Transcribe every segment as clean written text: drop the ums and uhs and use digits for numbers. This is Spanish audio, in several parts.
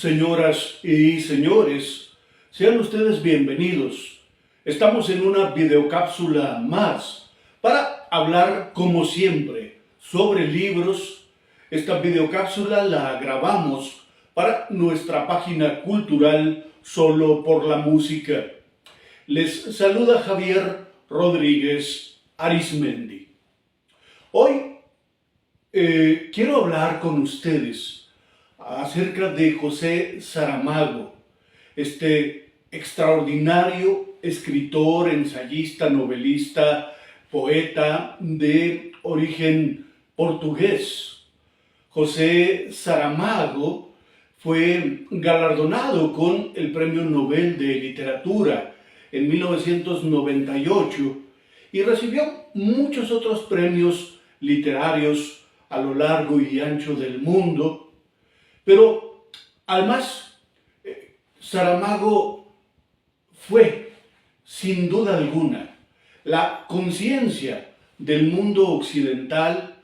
Señoras y señores, sean ustedes bienvenidos. Estamos en una videocápsula más para hablar, como siempre, sobre libros. Esta videocápsula la grabamos para nuestra página cultural Solo por la Música. Les saluda Javier Rodríguez Arismendi. Hoy quiero hablar con ustedes acerca de José Saramago, este extraordinario escritor, ensayista, novelista, poeta de origen portugués. José Saramago fue galardonado con el Premio Nobel de Literatura en 1998 y recibió muchos otros premios literarios a lo largo y ancho del mundo. Pero además, Saramago fue, sin duda alguna, la conciencia del mundo occidental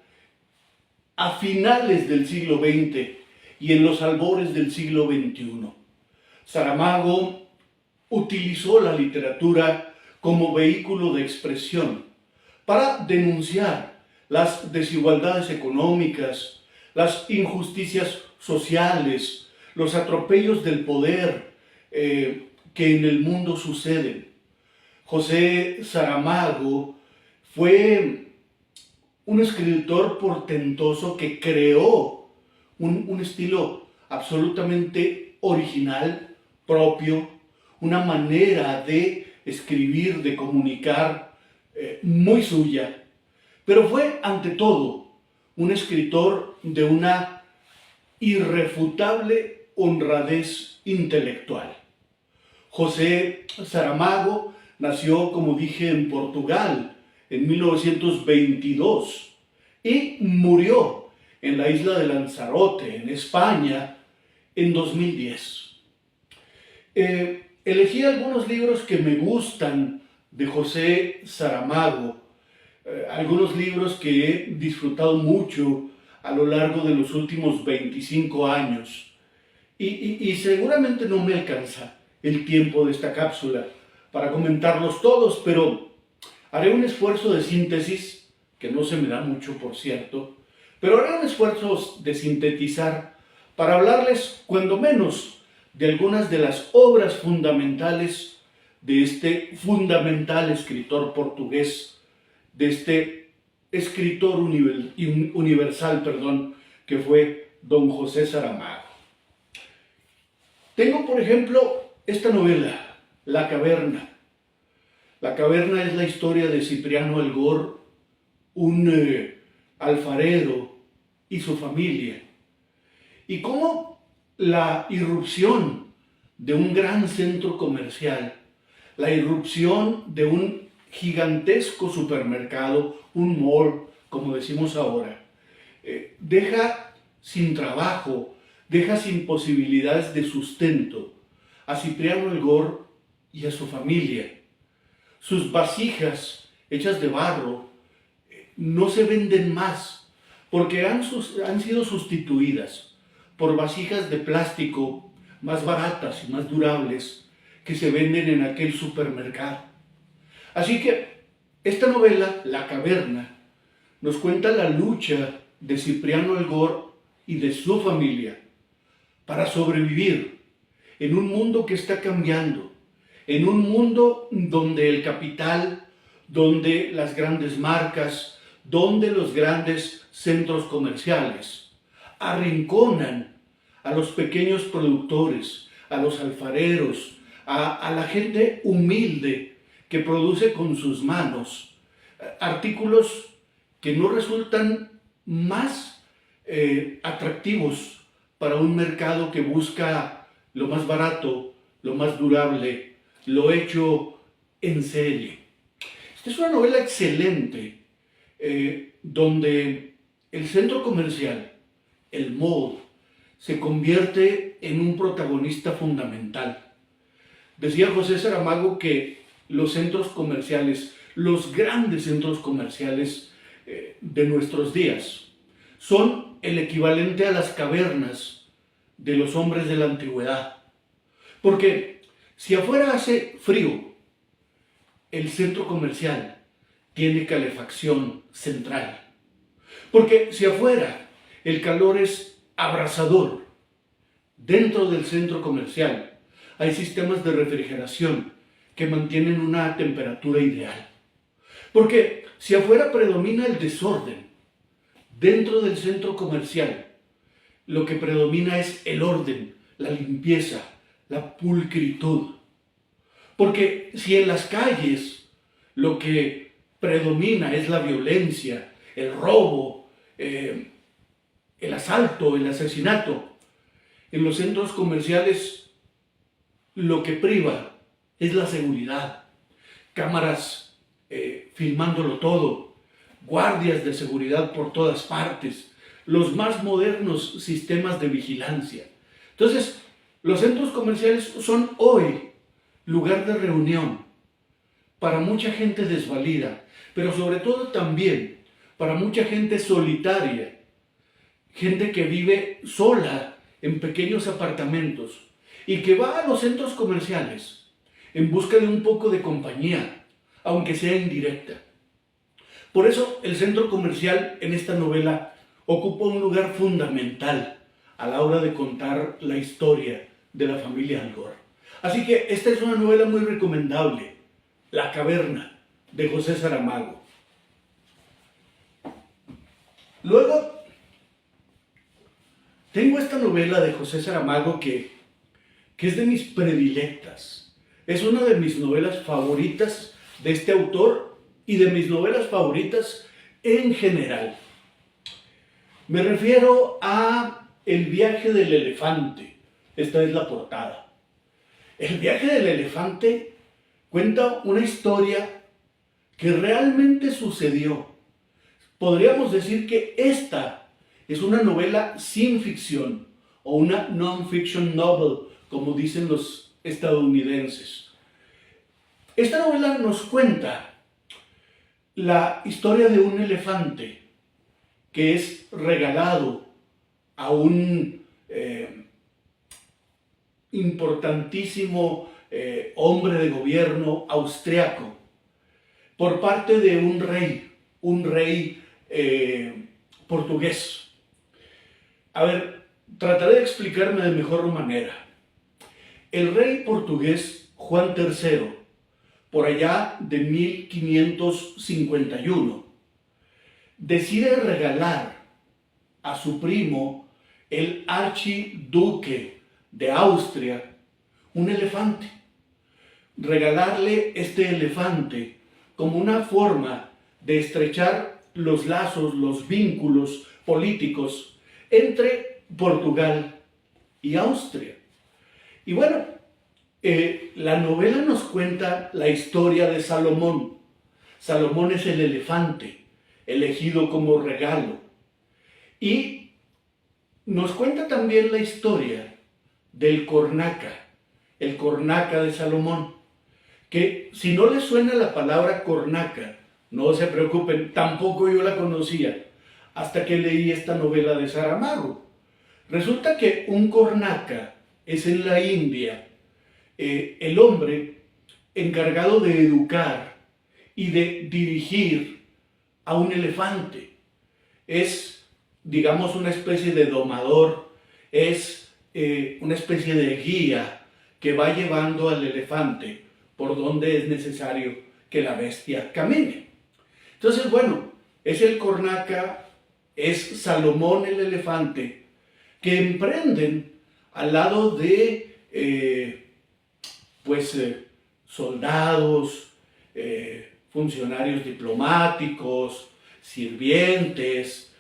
a finales del siglo XX y en los albores del siglo XXI. Saramago utilizó la literatura como vehículo de expresión para denunciar las desigualdades económicas, las injusticias sociales, los atropellos del poder que en el mundo suceden. José Saramago fue un escritor portentoso que creó un estilo absolutamente original, propio, una manera de escribir, de comunicar muy suya, pero fue ante todo un escritor de una irrefutable honradez intelectual. José Saramago nació, como dije, en Portugal en 1922 y murió en la isla de Lanzarote, en España, en 2010. Elegí algunos libros que me gustan de José Saramago, algunos libros que he disfrutado mucho a lo largo de los últimos 25 años. Y seguramente no me alcanza el tiempo de esta cápsula para comentarlos todos, pero haré un esfuerzo de síntesis, que no se me da mucho, por cierto, pero haré un esfuerzo de sintetizar para hablarles, cuando menos, de algunas de las obras fundamentales de este fundamental escritor portugués, de este escritor universal, que fue don José Saramago. Tengo, por ejemplo, esta novela, La Caverna. La Caverna es la historia de Cipriano Algor, un alfarero y su familia, y cómo la irrupción de un gran centro comercial, la irrupción de un gigantesco supermercado, un mall, como decimos ahora, deja sin trabajo, deja sin posibilidades de sustento a Cipriano Algor y a su familia. Sus vasijas hechas de barro no se venden más porque han sido sustituidas por vasijas de plástico más baratas y más durables que se venden en aquel supermercado. Así que esta novela, La Caverna, nos cuenta la lucha de Cipriano Algor y de su familia para sobrevivir en un mundo que está cambiando, en un mundo donde el capital, donde las grandes marcas, donde los grandes centros comerciales arrinconan a los pequeños productores, a los alfareros, a la gente humilde que produce con sus manos artículos que no resultan más atractivos para un mercado que busca lo más barato, lo más durable, lo hecho en serie. Esta es una novela excelente donde el centro comercial, el mall, se convierte en un protagonista fundamental. Decía José Saramago que los centros comerciales, los grandes centros comerciales de nuestros días, son el equivalente a las cavernas de los hombres de la antigüedad. Porque si afuera hace frío, el centro comercial tiene calefacción central. Porque si afuera el calor es abrasador, dentro del centro comercial hay sistemas de refrigeración que mantienen una temperatura ideal. Porque si afuera predomina el desorden, dentro del centro comercial lo que predomina es el orden, la limpieza, la pulcritud. Porque si en las calles lo que predomina es la violencia, el robo, el asalto, el asesinato, en los centros comerciales lo que priva es la seguridad. Cámaras filmándolo todo, guardias de seguridad por todas partes, los más modernos sistemas de vigilancia. Entonces, los centros comerciales son hoy lugar de reunión para mucha gente desvalida, pero sobre todo también para mucha gente solitaria, gente que vive sola en pequeños apartamentos y que va a los centros comerciales en busca de un poco de compañía, aunque sea indirecta. Por eso el centro comercial en esta novela ocupa un lugar fundamental a la hora de contar la historia de la familia Algor. Así que esta es una novela muy recomendable, La Caverna, de José Saramago. Luego, tengo esta novela de José Saramago que es de mis predilectas. Es una de mis novelas favoritas de este autor y de mis novelas favoritas en general. Me refiero a El viaje del elefante. Esta es la portada. El viaje del elefante cuenta una historia que realmente sucedió. Podríamos decir que esta es una novela sin ficción o una non-fiction novel, como dicen los estadounidenses. Esta novela nos cuenta la historia de un elefante que es regalado a un importantísimo hombre de gobierno austriaco por parte de un rey portugués. A ver, trataré de explicarme de mejor manera. El rey portugués Juan III, por allá de 1551, decide regalar a su primo, el archiduque de Austria, un elefante. Regalarle este elefante como una forma de estrechar los lazos, los vínculos políticos entre Portugal y Austria. Y bueno, la novela nos cuenta la historia de Salomón. Salomón es el elefante elegido como regalo. Y nos cuenta también la historia del cornaca, el cornaca de Salomón, que si no les suena la palabra cornaca, no se preocupen, tampoco yo la conocía hasta que leí esta novela de Saramago. Resulta que un cornaca es en la India el hombre encargado de educar y de dirigir a un elefante. Es, digamos, una especie de domador, es una especie de guía que va llevando al elefante por donde es necesario que la bestia camine. Entonces, bueno, es el cornaca, es Salomón el elefante, que emprenden al lado de soldados, funcionarios diplomáticos, sirvientes,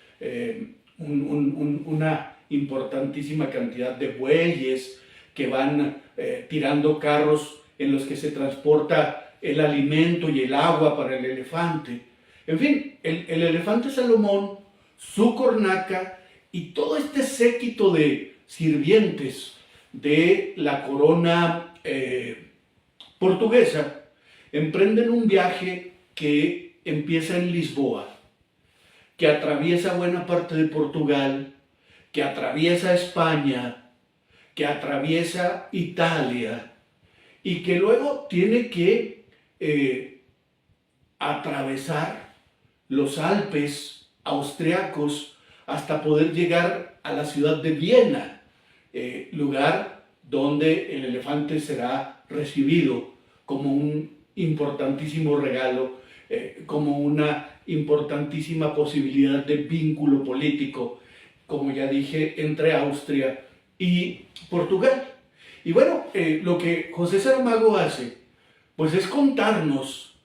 una importantísima cantidad de bueyes que van tirando carros en los que se transporta el alimento y el agua para el elefante. En fin, el elefante Salomón, su cornaca y todo este séquito de sirvientes de la corona portuguesa emprenden un viaje que empieza en Lisboa, que atraviesa buena parte de Portugal, que atraviesa España que atraviesa Italia y que luego tiene que atravesar los Alpes austriacos hasta poder llegar a la ciudad de Viena, lugar donde el elefante será recibido como un importantísimo regalo, como una importantísima posibilidad de vínculo político, como ya dije, entre Austria y Portugal. Y bueno, lo que José Saramago hace, pues es contarnos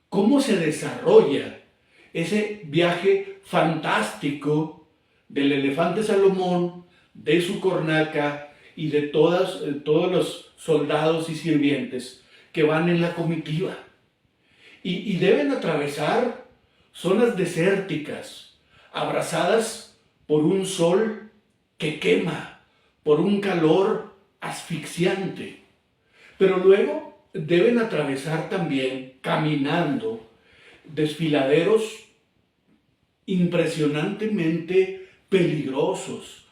cómo se desarrolla ese viaje fantástico del elefante Salomón, de su cornaca y de todos los soldados y sirvientes que van en la comitiva. Y deben atravesar zonas desérticas, abrasadas por un sol que quema, por un calor asfixiante. Pero luego deben atravesar también, caminando, desfiladeros impresionantemente peligrosos,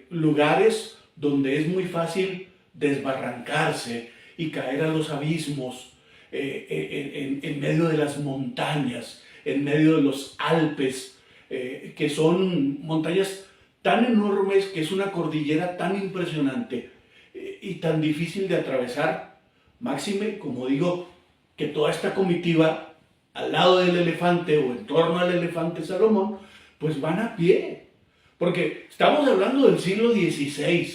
lugares donde es muy fácil desbarrancarse y caer a los abismos, en medio de las montañas, en medio de los Alpes, que son montañas tan enormes, que es una cordillera tan impresionante y tan difícil de atravesar. Máxime, como digo, que toda esta comitiva al lado del elefante o en torno al elefante Salomón, pues van a pie. Porque estamos hablando del siglo XVI.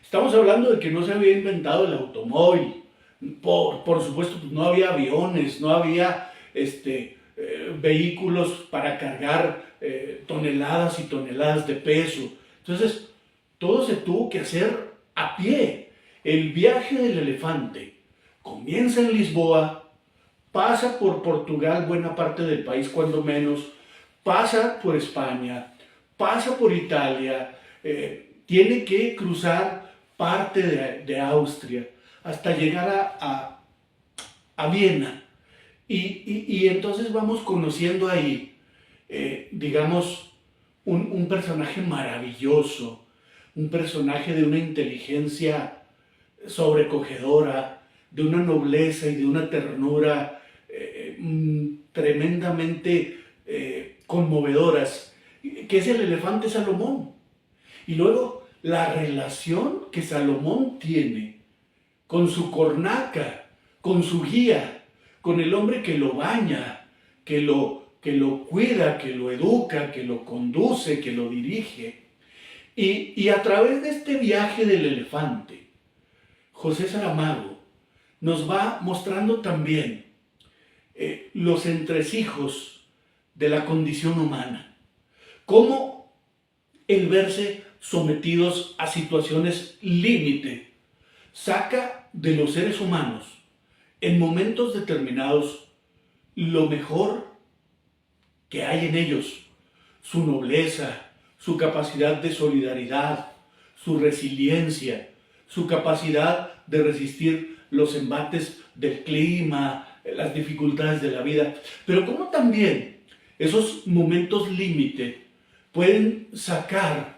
Estamos hablando de que no se había inventado el automóvil. Por supuesto, pues no había aviones, no había vehículos para cargar toneladas y toneladas de peso. Entonces, todo se tuvo que hacer a pie. El viaje del elefante comienza en Lisboa, pasa por Portugal, buena parte del país cuando menos, pasa por España, pasa por Italia, tiene que cruzar parte de Austria hasta llegar a Viena. Y entonces vamos conociendo ahí, digamos, un personaje maravilloso, un personaje de una inteligencia sobrecogedora, de una nobleza y de una ternura tremendamente conmovedoras, que es el elefante Salomón. Y luego la relación que Salomón tiene con su cornaca, con su guía, con el hombre que lo baña, que lo cuida, que lo educa, que lo conduce, que lo dirige. Y a través de este viaje del elefante, José Saramago nos va mostrando también los entresijos de la condición humana. Cómo el verse sometidos a situaciones límite saca de los seres humanos, en momentos determinados, lo mejor que hay en ellos, su nobleza, su capacidad de solidaridad, su resiliencia, su capacidad de resistir los embates del clima, las dificultades de la vida, pero como también esos momentos límite pueden sacar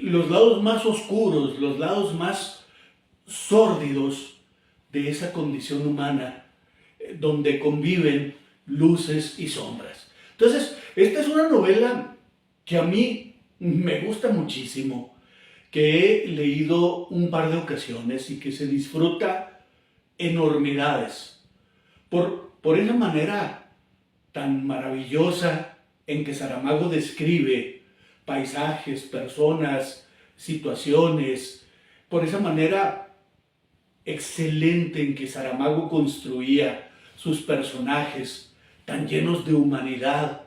los lados más oscuros, los lados más sórdidos de esa condición humana, donde conviven luces y sombras. Entonces, esta es una novela que a mí me gusta muchísimo, que he leído un par de ocasiones y que se disfruta enormidades por esa manera tan maravillosa en que Saramago describe paisajes, personas, situaciones, por esa manera excelente en que Saramago construía sus personajes tan llenos de humanidad,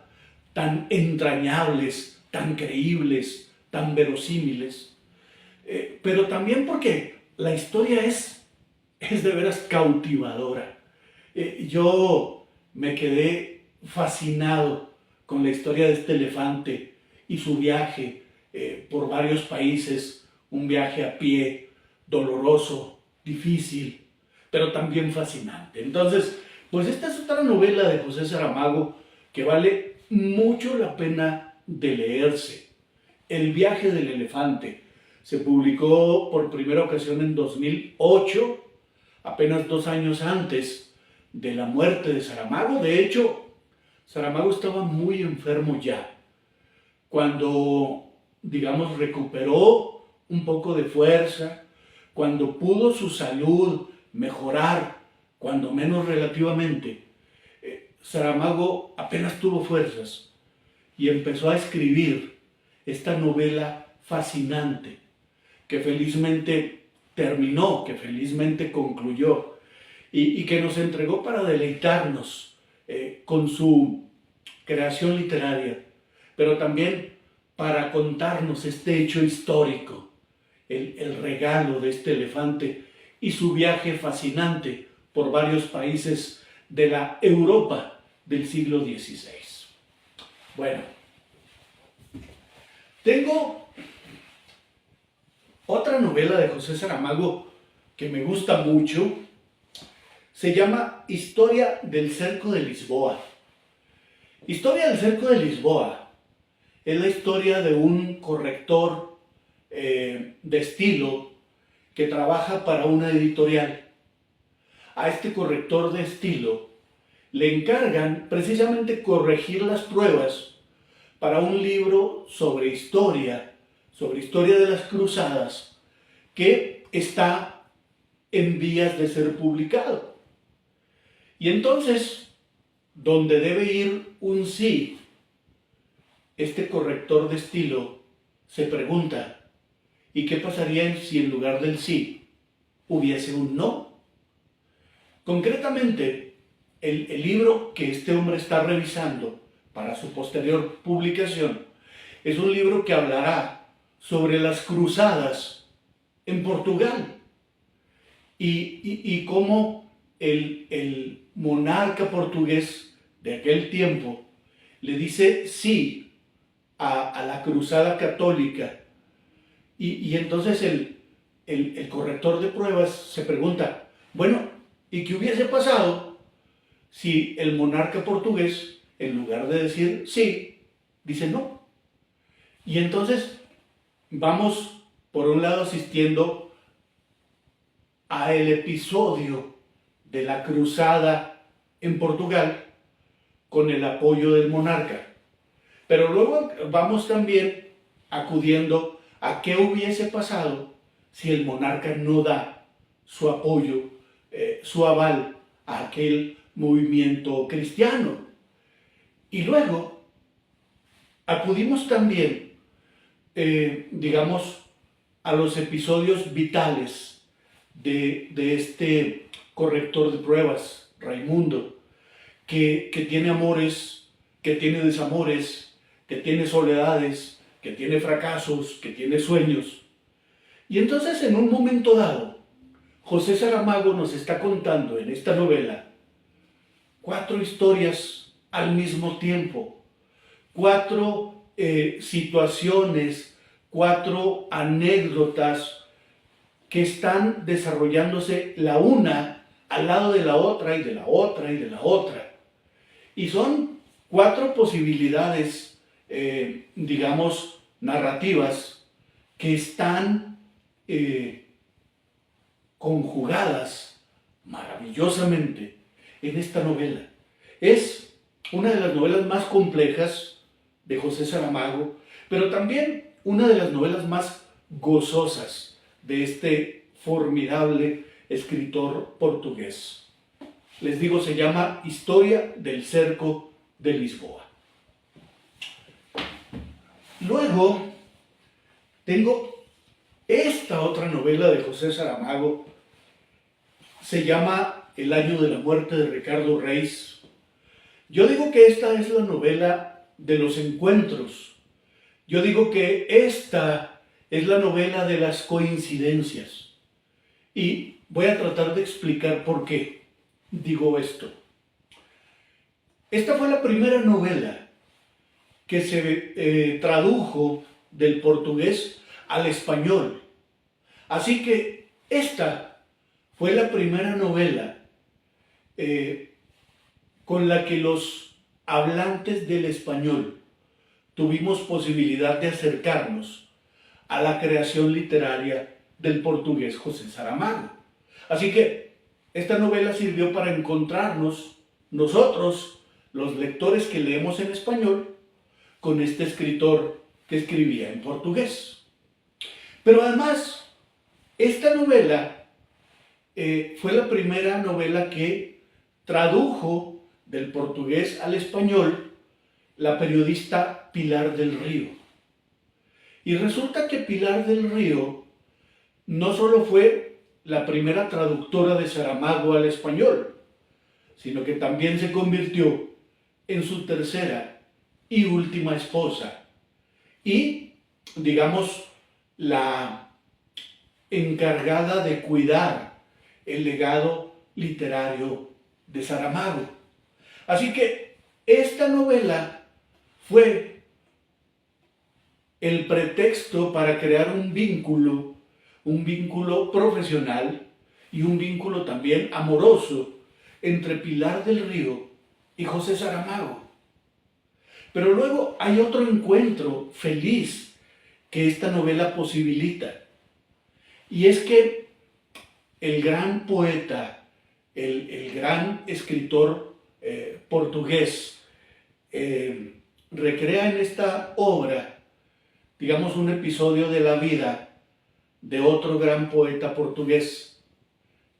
tan entrañables, tan creíbles, tan verosímiles, pero también porque la historia es de veras cautivadora. Yo me quedé fascinado con la historia de este elefante y su viaje por varios países, un viaje a pie, doloroso, difícil, pero también fascinante. Entonces, pues esta es otra novela de José Saramago que vale mucho la pena de leerse. El viaje del elefante. Se publicó por primera ocasión en 2008, apenas 2 años antes de la muerte de Saramago. De hecho, Saramago estaba muy enfermo ya. Cuando, digamos, recuperó un poco de fuerza, cuando pudo su salud mejorar, cuando menos relativamente, Saramago apenas tuvo fuerzas y empezó a escribir esta novela fascinante que felizmente terminó, que felizmente concluyó y que nos entregó para deleitarnos con su creación literaria, pero también para contarnos este hecho histórico, el regalo de este elefante y su viaje fascinante por varios países de la Europa del siglo XVI. Bueno, tengo otra novela de José Saramago que me gusta mucho. Se llama Historia del Cerco de Lisboa. Historia del Cerco de Lisboa es la historia de un corrector de estilo que trabaja para una editorial. A este corrector de estilo le encargan precisamente corregir las pruebas para un libro sobre historia de las cruzadas que está en vías de ser publicado. Y entonces, donde debe ir un sí, este corrector de estilo se pregunta, ¿y qué pasaría si en lugar del sí hubiese un no? Concretamente, el libro que este hombre está revisando para su posterior publicación es un libro que hablará sobre las cruzadas en Portugal y cómo el monarca portugués de aquel tiempo le dice sí a la cruzada católica y entonces el corrector de pruebas se pregunta, bueno, ¿y qué hubiese pasado si el monarca portugués, en lugar de decir sí, dice no? Y entonces vamos, por un lado, asistiendo a el episodio de la cruzada en Portugal con el apoyo del monarca. Pero luego vamos también acudiendo a qué hubiese pasado si el monarca no da su apoyo, su aval a aquel movimiento cristiano. Y luego acudimos también, digamos, a los episodios vitales de este corrector de pruebas, Raimundo, que tiene amores, que tiene desamores, que tiene soledades, que tiene fracasos, que tiene sueños. Y entonces, en un momento dado, José Saramago nos está contando en esta novela 4 historias al mismo tiempo, 4 situaciones, 4 anécdotas que están desarrollándose la una al lado de la otra y de la otra y de la otra. Y son 4 posibilidades, digamos, narrativas que están conjugadas maravillosamente en esta novela. Es una de las novelas más complejas de José Saramago, pero también una de las novelas más gozosas de este formidable escritor portugués. Les digo, se llama Historia del Cerco de Lisboa. Luego tengo esta otra novela de José Saramago, se llama El año de la muerte de Ricardo Reis. Yo digo que esta es la novela de los encuentros. Yo digo que esta es la novela de las coincidencias. Y voy a tratar de explicar por qué digo esto. Esta fue la primera novela que se tradujo del portugués al español. Así que esta fue la primera novela con la que los hablantes del español tuvimos posibilidad de acercarnos a la creación literaria del portugués José Saramago. Así que esta novela sirvió para encontrarnos nosotros, los lectores que leemos en español, con este escritor que escribía en portugués. Pero además, esta novela fue la primera novela que tradujo del portugués al español la periodista Pilar del Río. Y resulta que Pilar del Río no solo fue la primera traductora de Saramago al español, sino que también se convirtió en su tercera y última esposa y, digamos, la encargada de cuidar el legado literario de Saramago. Así que esta novela fue el pretexto para crear un vínculo profesional y un vínculo también amoroso entre Pilar del Río y José Saramago. Pero luego hay otro encuentro feliz que esta novela posibilita. Y es que el gran poeta, el gran escritor portugués, recrea en esta obra, digamos, un episodio de la vida de otro gran poeta portugués,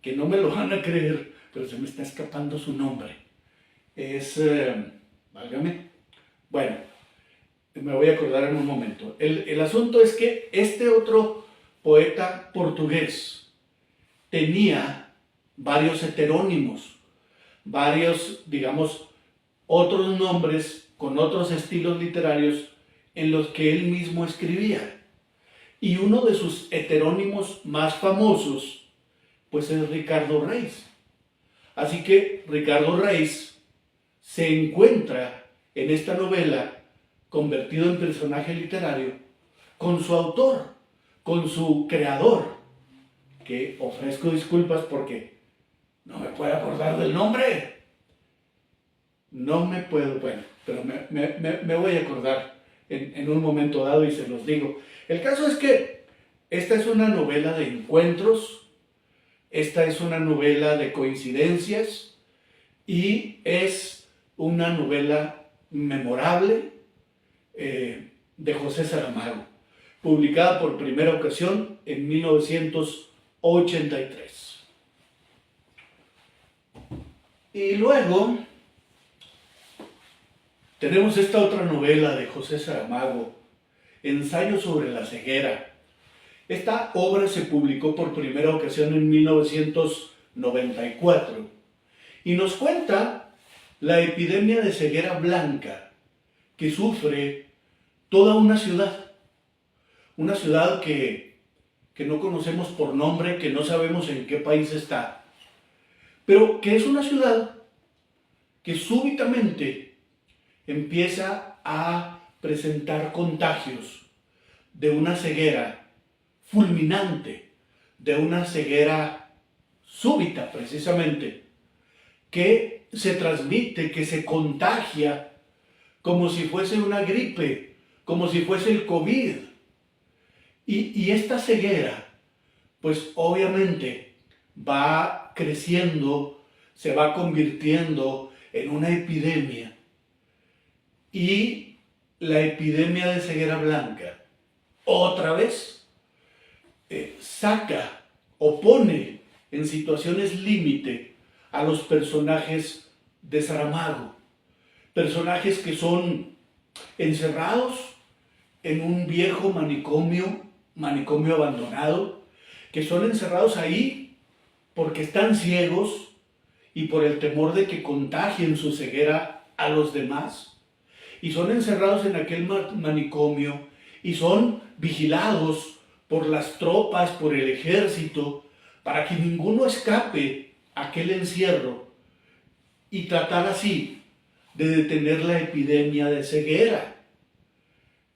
que no me lo van a creer, pero se me está escapando su nombre. Es, válgame, bueno, me voy a acordar en un momento. El asunto es que este otro poeta portugués tenía varios heterónimos, varios, digamos, otros nombres con otros estilos literarios en los que él mismo escribía. Y uno de sus heterónimos más famosos, pues es Ricardo Reis. Así que Ricardo Reis se encuentra en esta novela, convertido en personaje literario, con su autor, con su creador, que ofrezco disculpas porque no me puedo acordar del nombre. No me puedo, bueno, pero me voy a acordar en un momento dado y se los digo. El caso es que esta es una novela de encuentros, esta es una novela de coincidencias y es una novela memorable de José Saramago, publicada por primera ocasión en 1983. Y luego tenemos esta otra novela de José Saramago, Ensayo sobre la ceguera. Esta obra se publicó por primera ocasión en 1994 y nos cuenta la epidemia de ceguera blanca que sufre toda una ciudad que no conocemos por nombre, que no sabemos en qué país está, pero que es una ciudad que súbitamente empieza a presentar contagios de una ceguera fulminante, de una ceguera súbita precisamente, que se transmite, que se contagia como si fuese una gripe, como si fuese el COVID. Y esta ceguera, pues obviamente va creciendo, se va convirtiendo en una epidemia. Y la epidemia de ceguera blanca, otra vez, saca o pone en situaciones límite a los personajes de Saramago. Personajes que son encerrados en un viejo manicomio abandonado, que son encerrados ahí porque están ciegos y por el temor de que contagien su ceguera a los demás. Y son encerrados en aquel manicomio y son vigilados por las tropas, por el ejército, para que ninguno escape a aquel encierro y tratar así de detener la epidemia de ceguera.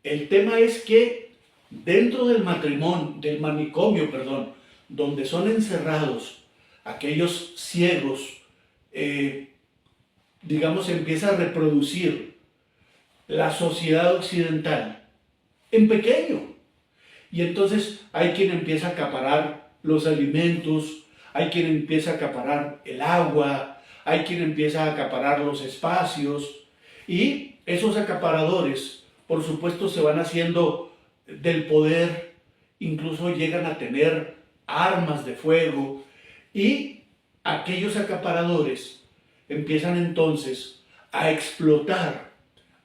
El tema es que dentro del manicomio, donde son encerrados aquellos ciegos, digamos, empieza a reproducir la sociedad occidental en pequeño. Y entonces hay quien empieza a acaparar los alimentos, hay quien empieza a acaparar el agua, hay quien empieza a acaparar los espacios, y esos acaparadores, por supuesto, se van haciendo del poder, incluso llegan a tener armas de fuego, y aquellos acaparadores empiezan entonces a explotar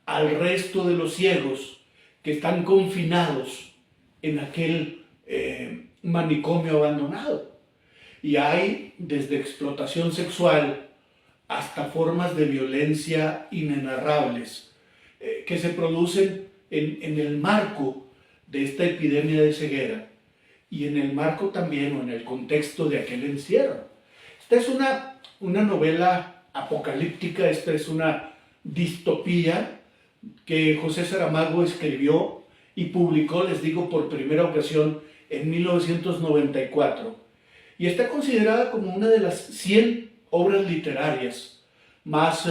al resto de los ciegos que están confinados en aquel manicomio abandonado. Y hay desde explotación sexual hasta formas de violencia inenarrables que se producen en el marco de esta epidemia de ceguera y en el marco también o en el contexto de aquel encierro. Esta es una novela apocalíptica, esta es una distopía que José Saramago escribió y publicó, les digo, por primera ocasión en 1994. Y está considerada como una de las 100 obras literarias más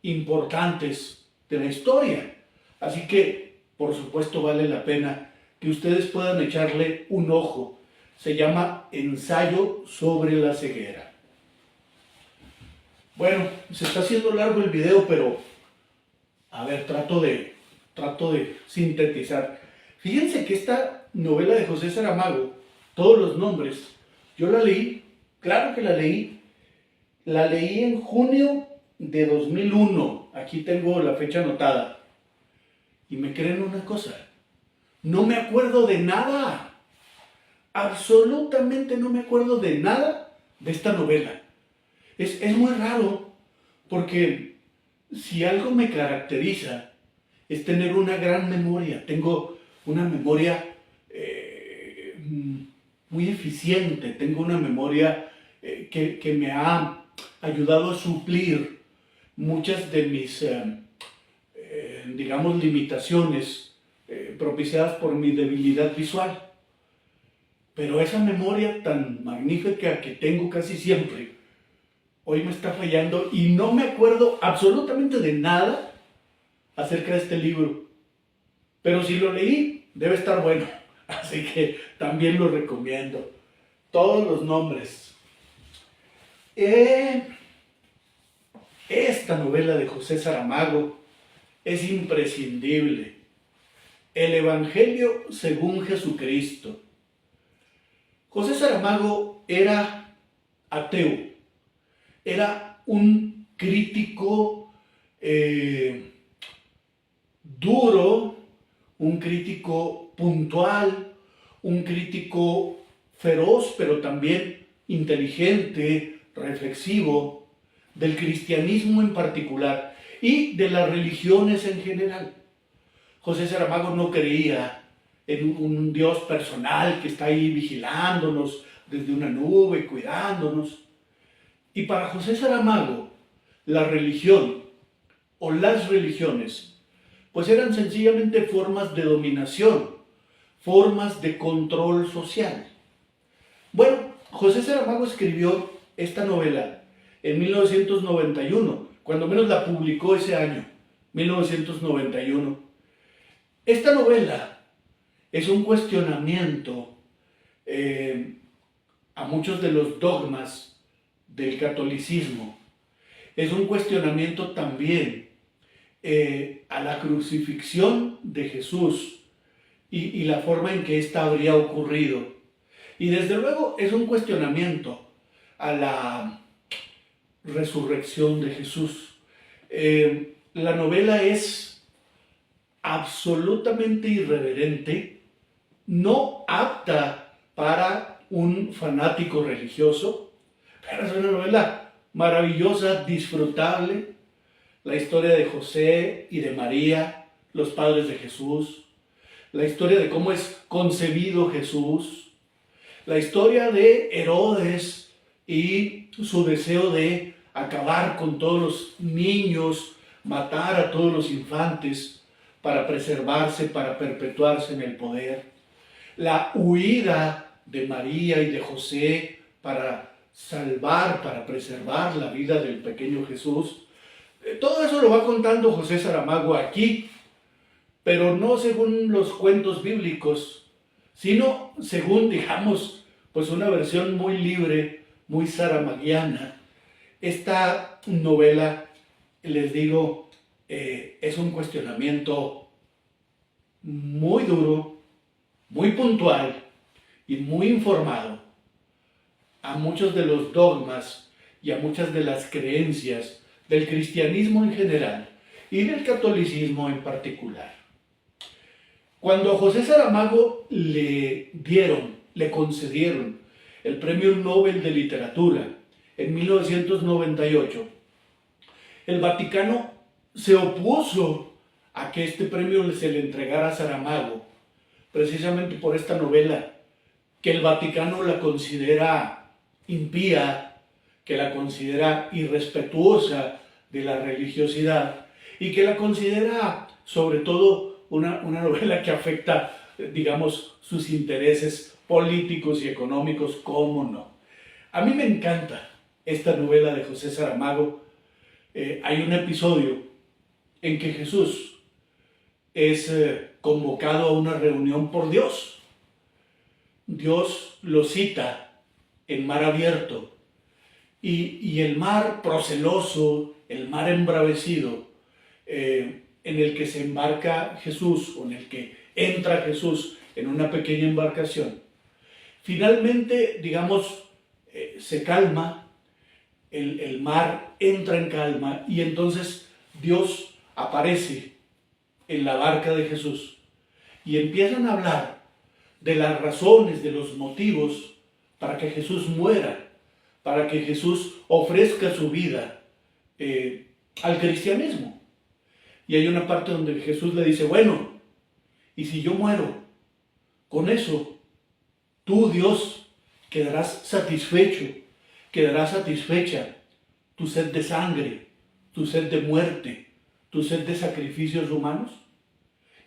importantes de la historia. Así que, por supuesto, vale la pena que ustedes puedan echarle un ojo. Se llama Ensayo sobre la ceguera. Bueno, se está haciendo largo el video, pero a ver, trato de sintetizar. Fíjense que esta novela de José Saramago, todos los nombres, yo la leí, claro que la leí en junio de 2001, aquí tengo la fecha anotada, y me creen una cosa, no me acuerdo de nada, absolutamente no me acuerdo de nada de esta novela. Es muy raro, porque si algo me caracteriza es tener una gran memoria. Tengo una memoria muy eficiente, tengo una memoria que me ha ayudado a suplir muchas de mis, digamos, limitaciones propiciadas por mi debilidad visual. Pero esa memoria tan magnífica que tengo casi siempre, hoy me está fallando y no me acuerdo absolutamente de nada acerca de este libro. Pero si lo leí, debe estar bueno. Así que también lo recomiendo. Todos los nombres. Esta novela de José Saramago es imprescindible. El Evangelio según Jesucristo. José Saramago era ateo. Era un crítico duro, un crítico puntual, un crítico feroz, pero también inteligente, reflexivo, del cristianismo en particular y de las religiones en general. José Saramago no creía en un Dios personal que está ahí vigilándonos desde una nube, cuidándonos. Y para José Saramago, la religión o las religiones, pues eran sencillamente formas de dominación, formas de control social. Bueno, José Saramago escribió esta novela en 1991, cuando menos la publicó ese año, 1991. Esta novela es un cuestionamiento a muchos de los dogmas del catolicismo. Es un cuestionamiento también a la crucifixión de Jesús y la forma en que ésta habría ocurrido. Y desde luego es un cuestionamiento a la resurrección de Jesús. La novela es absolutamente irreverente, no apta para un fanático religioso, pero es una novela maravillosa, disfrutable. La historia de José y de María, los padres de Jesús, la historia de cómo es concebido Jesús, la historia de Herodes y su deseo de acabar con todos los niños, matar a todos los infantes para preservarse, para perpetuarse en el poder, la huida de María y de José para salvar, para preservar la vida del pequeño Jesús. Todo eso lo va contando José Saramago aquí, pero no según los cuentos bíblicos, sino según, digamos, pues una versión muy libre, muy saramaguiana. Esta novela, les digo, es un cuestionamiento muy duro, muy puntual y muy informado a muchos de los dogmas y a muchas de las creencias del cristianismo en general y del catolicismo en particular. Cuando a José Saramago le concedieron el Premio Nobel de Literatura en 1998, el Vaticano se opuso a que este premio se le entregara a Saramago, precisamente por esta novela, que el Vaticano la considera impía, que la considera irrespetuosa de la religiosidad y que la considera sobre todo una novela que afecta, digamos, sus intereses políticos y económicos, ¿cómo no? A mí me encanta esta novela de José Saramago. Hay un episodio en que Jesús es convocado a una reunión por Dios. Dios lo cita en mar abierto y el mar proceloso, el mar embravecido, en el que se embarca Jesús, o en el que entra Jesús en una pequeña embarcación, finalmente, digamos, se calma, el mar entra en calma y entonces Dios aparece en la barca de Jesús y empiezan a hablar de las razones, de los motivos para que Jesús muera, para que Jesús ofrezca su vida al cristianismo. Y hay una parte donde Jesús le dice, bueno, y si yo muero, con eso, tú, Dios, quedarás satisfecho, quedará satisfecha tu sed de sangre, tu sed de muerte, tu sed de sacrificios humanos.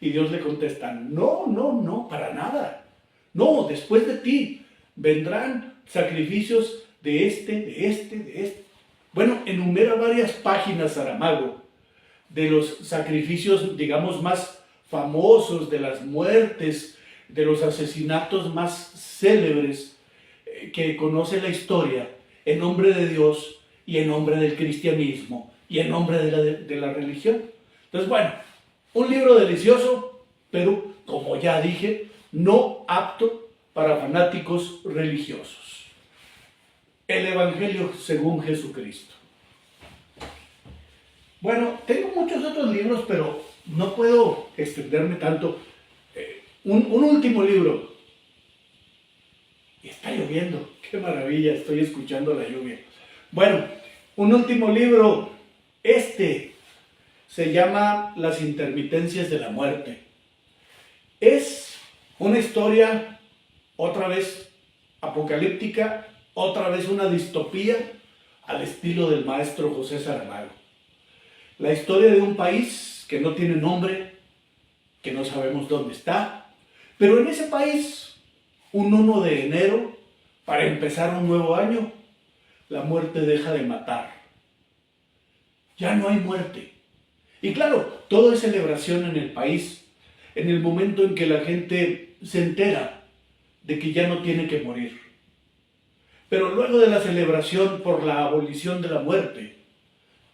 Y Dios le contesta, no, no, no, para nada. No, después de ti vendrán sacrificios de este. Bueno, enumera varias páginas Saramago de los sacrificios, digamos, más famosos, de las muertes, de los asesinatos más célebres que conoce la historia en nombre de Dios y en nombre del cristianismo y en nombre de la religión. Entonces, bueno, un libro delicioso, pero como ya dije, no apto para fanáticos religiosos. El Evangelio según Jesucristo. Bueno, tengo muchos otros libros, pero no puedo extenderme tanto. Un último libro. Y está lloviendo, qué maravilla, estoy escuchando la lluvia. Bueno, un último libro. Se llama Las intermitencias de la muerte. Es una historia, otra vez apocalíptica, otra vez una distopía al estilo del maestro José Saramago. La historia de un país que no tiene nombre, que no sabemos dónde está, pero en ese país, un 1 de enero, para empezar un nuevo año, la muerte deja de matar. Ya no hay muerte. Y claro, todo es celebración en el país, en el momento en que la gente se entera de que ya no tiene que morir. Pero luego de la celebración por la abolición de la muerte,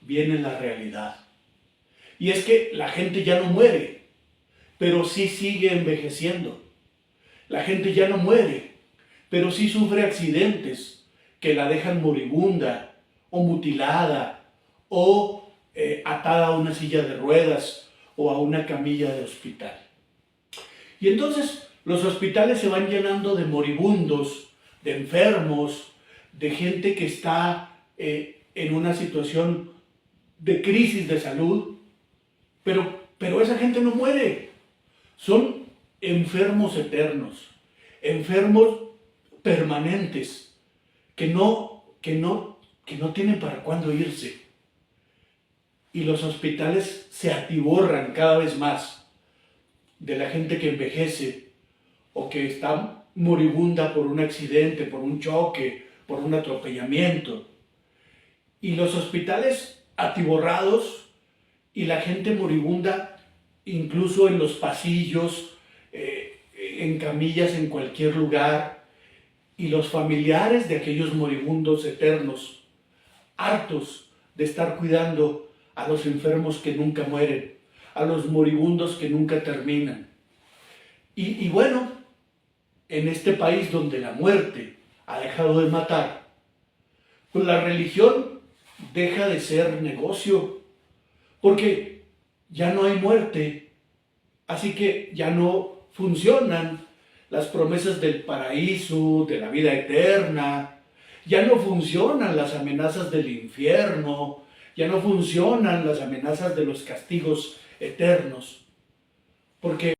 viene la realidad. Y es que la gente ya no muere, pero sí sigue envejeciendo. La gente ya no muere, pero sí sufre accidentes que la dejan moribunda o mutilada o atada a una silla de ruedas o a una camilla de hospital. Y entonces los hospitales se van llenando de moribundos, de enfermos, de gente que está en una situación de crisis de salud, pero esa gente no muere. Son enfermos eternos, enfermos permanentes, que no tienen para cuándo irse. Y los hospitales se atiborran cada vez más de la gente que envejece o que está moribunda por un accidente, por un choque, por un atropellamiento. Y los hospitales atiborrados y la gente moribunda incluso en los pasillos, en camillas en cualquier lugar, y los familiares de aquellos moribundos eternos, hartos de estar cuidando a los enfermos que nunca mueren, a los moribundos que nunca terminan. Y bueno, en este país donde la muerte ha dejado de matar, pues la religión deja de ser negocio, porque ya no hay muerte, así que ya no funcionan las promesas del paraíso, de la vida eterna, ya no funcionan las amenazas del infierno, ya no funcionan las amenazas de los castigos eternos, porque